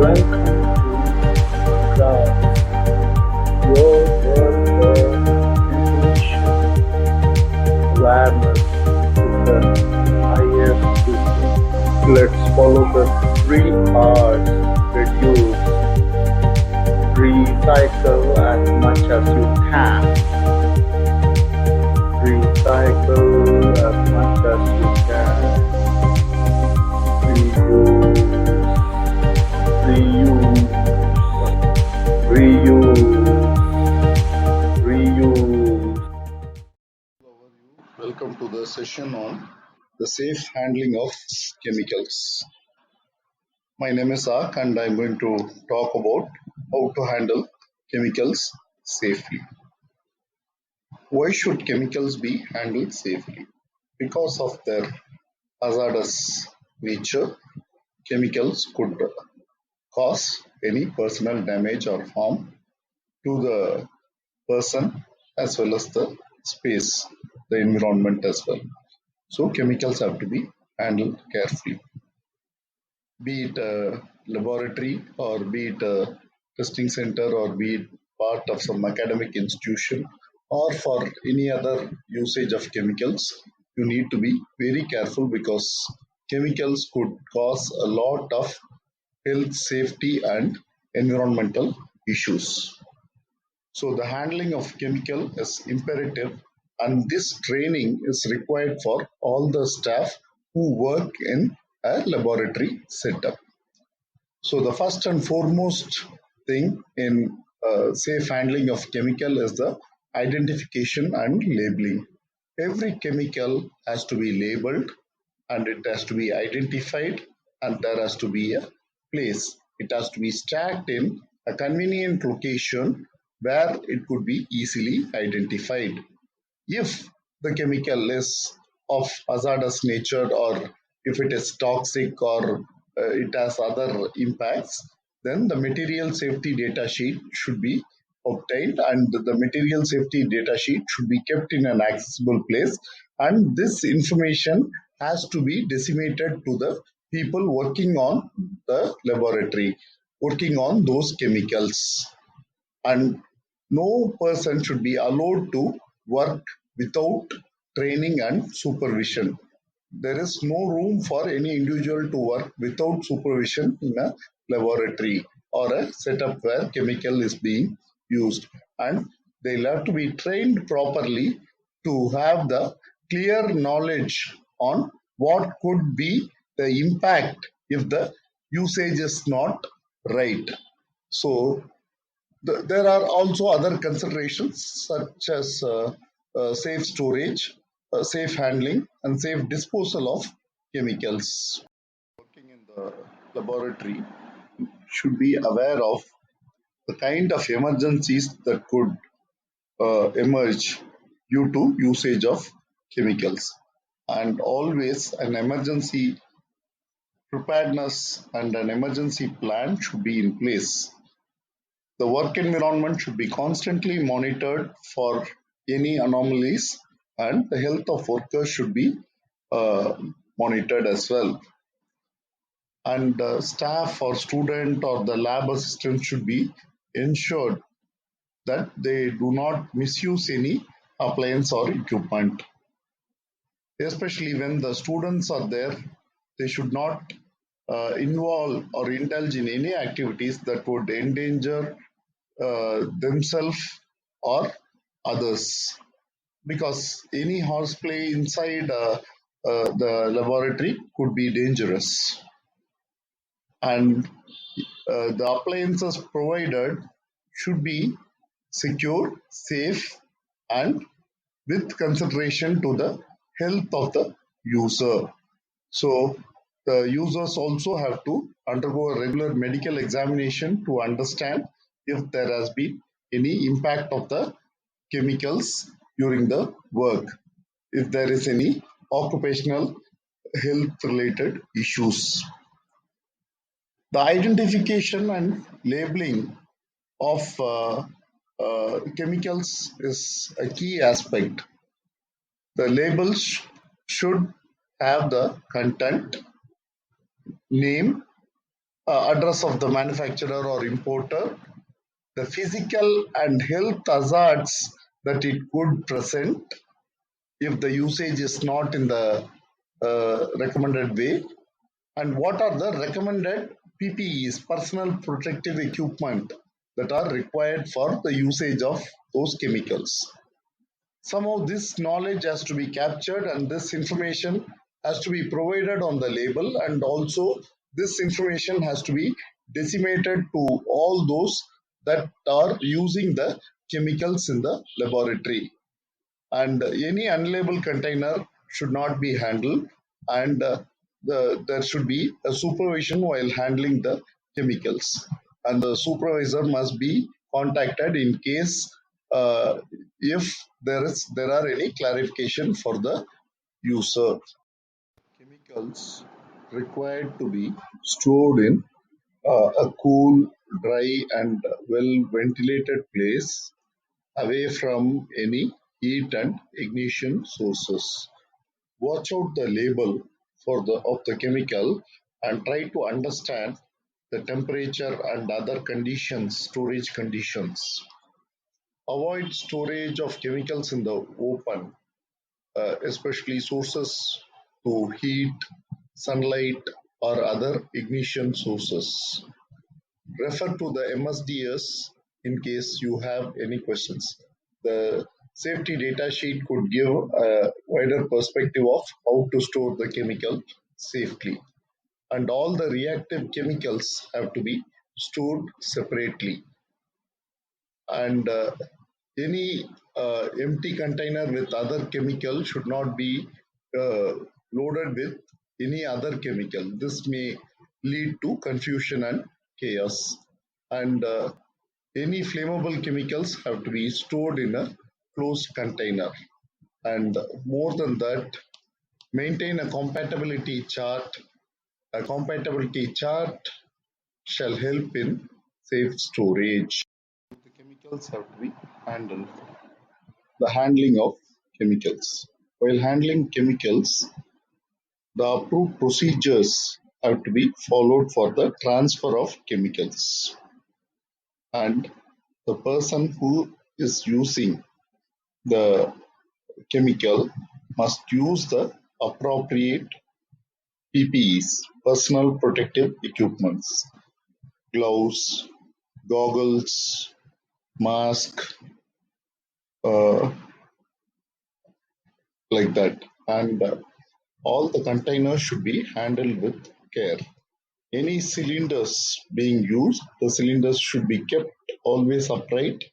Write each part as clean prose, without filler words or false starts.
Welcome to your definition awareness is the highest wisdom. Let's follow the 3 R's: reduce, recycle as much as you can, recycle as much as you can, reuse, reuse, reuse, reuse. Welcome to the session on the safe handling of chemicals. My name is Ak and I'm going to talk about how to handle chemicals safely. Why should chemicals be handled safely? Because of their hazardous nature, chemicals could cause any personal damage or harm to the person as well as the space, the environment as well. So chemicals have to be handled carefully. Be it a laboratory or be it a testing center or be it part of some academic institution or for any other usage of chemicals, you need to be very careful because chemicals could cause a lot of health, safety, and environmental issues. So the handling of chemical is imperative and this training is required for all the staff who work in a laboratory setup. So the first and foremost thing in safe handling of chemical is the identification and labeling. Every chemical has to be labeled and it has to be identified and there has to be a place. It has to be stacked in a convenient location where it could be easily identified. If the chemical is of hazardous nature or if it is toxic or it has other impacts, then the material safety data sheet should be obtained and the material safety data sheet should be kept in an accessible place and this information has to be disseminated to the people working on the laboratory, working on those chemicals, and no person should be allowed to work without training and supervision. There is no room for any individual to work without supervision in a laboratory or a setup where chemical is being used, and they'll have to be trained properly to have the clear knowledge on what could be the impact if the usage is not right. So there are also other considerations such as safe storage, safe handling, and safe disposal of chemicals. Working in the laboratory should be aware of the kind of emergencies that could emerge due to usage of chemicals. And always an emergency preparedness and an emergency plan should be in place. The work environment should be constantly monitored for any anomalies, and the health of workers should be monitored as well. And staff or student or the lab assistant should be ensured that they do not misuse any appliance or equipment. Especially when the students are there, they should not involve or indulge in any activities that would endanger themselves or others, because any horseplay inside the laboratory could be dangerous, and the appliances provided should be secure, safe, and with consideration to the health of the user. So the users also have to undergo a regular medical examination to understand if there has been any impact of the chemicals during the work, if there is any occupational health related issues. The identification and labeling of chemicals is a key aspect. The labels should have the content, name, address of the manufacturer or importer, the physical and health hazards that it could present if the usage is not in the recommended way, and what are the recommended PPEs, personal protective equipment, that are required for the usage of those chemicals. Somehow this knowledge has to be captured and this information has to be provided on the label, and also this information has to be disseminated to all those that are using the chemicals in the laboratory. And any unlabeled container should not be handled, and there should be a supervision while handling the chemicals, and the supervisor must be contacted in case if there are any clarification for the user. Chemicals required to be stored in a cool, dry, and well ventilated place away from any heat and ignition sources. Watch out the label for the of the chemical and try to understand the temperature and other conditions, storage conditions. Avoid storage of chemicals in the open, especially sources to heat, sunlight, or other ignition sources. Refer to the MSDS in case you have any questions. The safety data sheet could give a wider perspective of how to store the chemical safely. And all the reactive chemicals have to be stored separately. And any empty container with other chemical should not be uh, loaded with any other chemical. This may lead to confusion and chaos. And any flammable chemicals have to be stored in a closed container. And more than that, maintain a compatibility chart. A compatibility chart shall help in safe storage. The chemicals have to be handled. The handling of chemicals. While handling chemicals, the approved procedures have to be followed for the transfer of chemicals. And the person who is using the chemical must use the appropriate PPEs, personal protective equipments, gloves, goggles, mask, uh, like that. And all the containers should be handled with care. Any cylinders being used, the cylinders should be kept always upright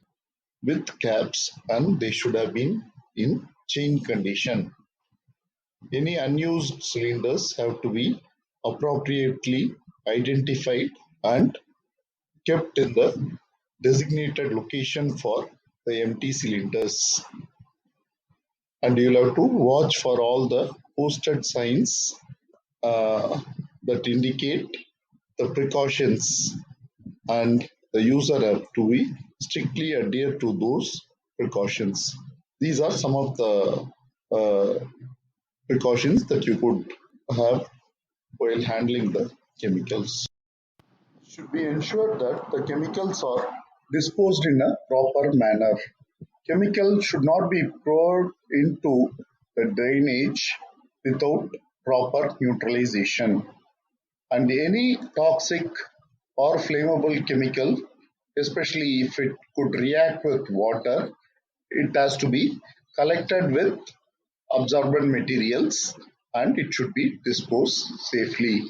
with caps, and they should have been in chain condition. Any unused cylinders have to be appropriately identified and kept in the designated location for the empty cylinders. And you'll have to watch for all the posted signs uh, that indicate the precautions, and the user have to be strictly adhere to those precautions. These are some of the precautions that you could have while handling the chemicals. It should be ensured that the chemicals are disposed in a proper manner. Chemicals should not be poured into the drainage without proper neutralization. And any toxic or flammable chemical, especially if it could react with water, it has to be collected with absorbent materials and it should be disposed safely.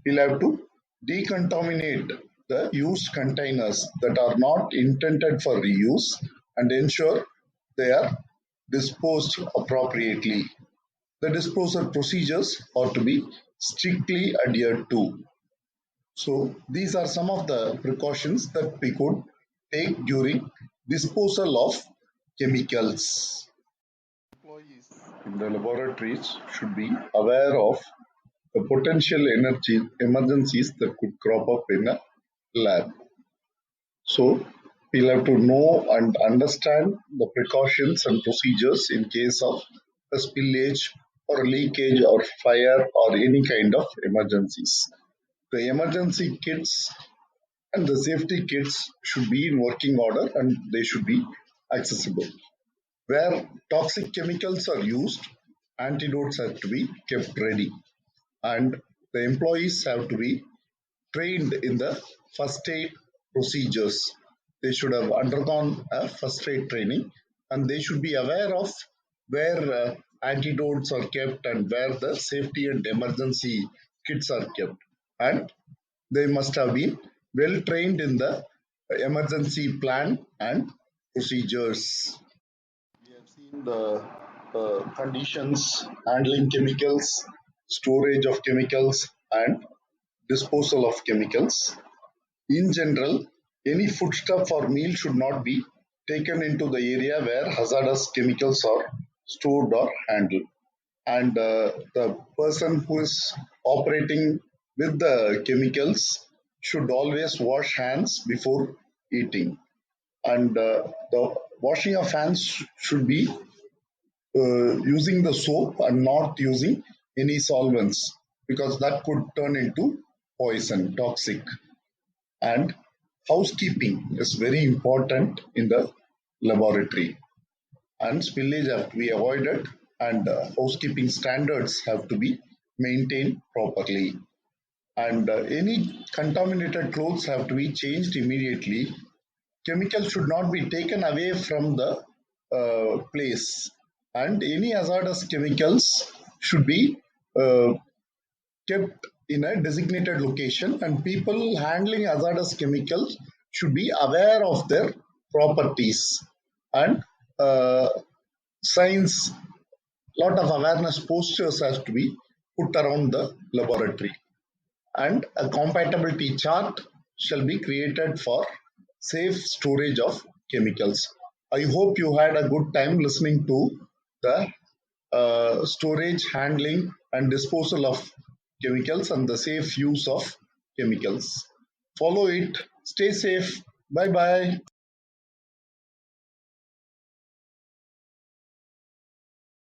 We'll have to decontaminate the used containers that are not intended for reuse and ensure they are disposed appropriately. The disposal procedures are to be strictly adhered to. So these are some of the precautions that we could take during disposal of chemicals. Employees in the laboratories should be aware of the potential energy emergencies that could crop up in a lab. So we'll have to know and understand the precautions and procedures in case of a spillage or leakage or fire or any kind of emergencies. The emergency kits and the safety kits should be in working order and they should be accessible. Where toxic chemicals are used, antidotes have to be kept ready, and the employees have to be trained in the first aid procedures. They should have undergone a first aid training and they should be aware of where antidotes are kept and where the safety and emergency kits are kept. And they must have been well trained in the emergency plan and procedures. We have seen the conditions handling chemicals, storage of chemicals, and disposal of chemicals. In general, any foodstuff or meal should not be taken into the area where hazardous chemicals are stored or handled. And the person who is operating with the chemicals should always wash hands before eating. And the washing of hands should be using the soap and not using any solvents because that could turn into poison, toxic. And housekeeping is very important in the laboratory, and spillage have to be avoided, and housekeeping standards have to be maintained properly, and any contaminated clothes have to be changed immediately. Chemicals should not be taken away from the place, and any hazardous chemicals should be uh, kept in a designated location, and people handling hazardous chemicals should be aware of their properties, and uh, signs, lot of awareness posters has to be put around the laboratory, and a compatibility chart shall be created for safe storage of chemicals. I hope you had a good time listening to the storage, handling, and disposal of chemicals and the safe use of chemicals. Follow it. Stay safe. Bye bye.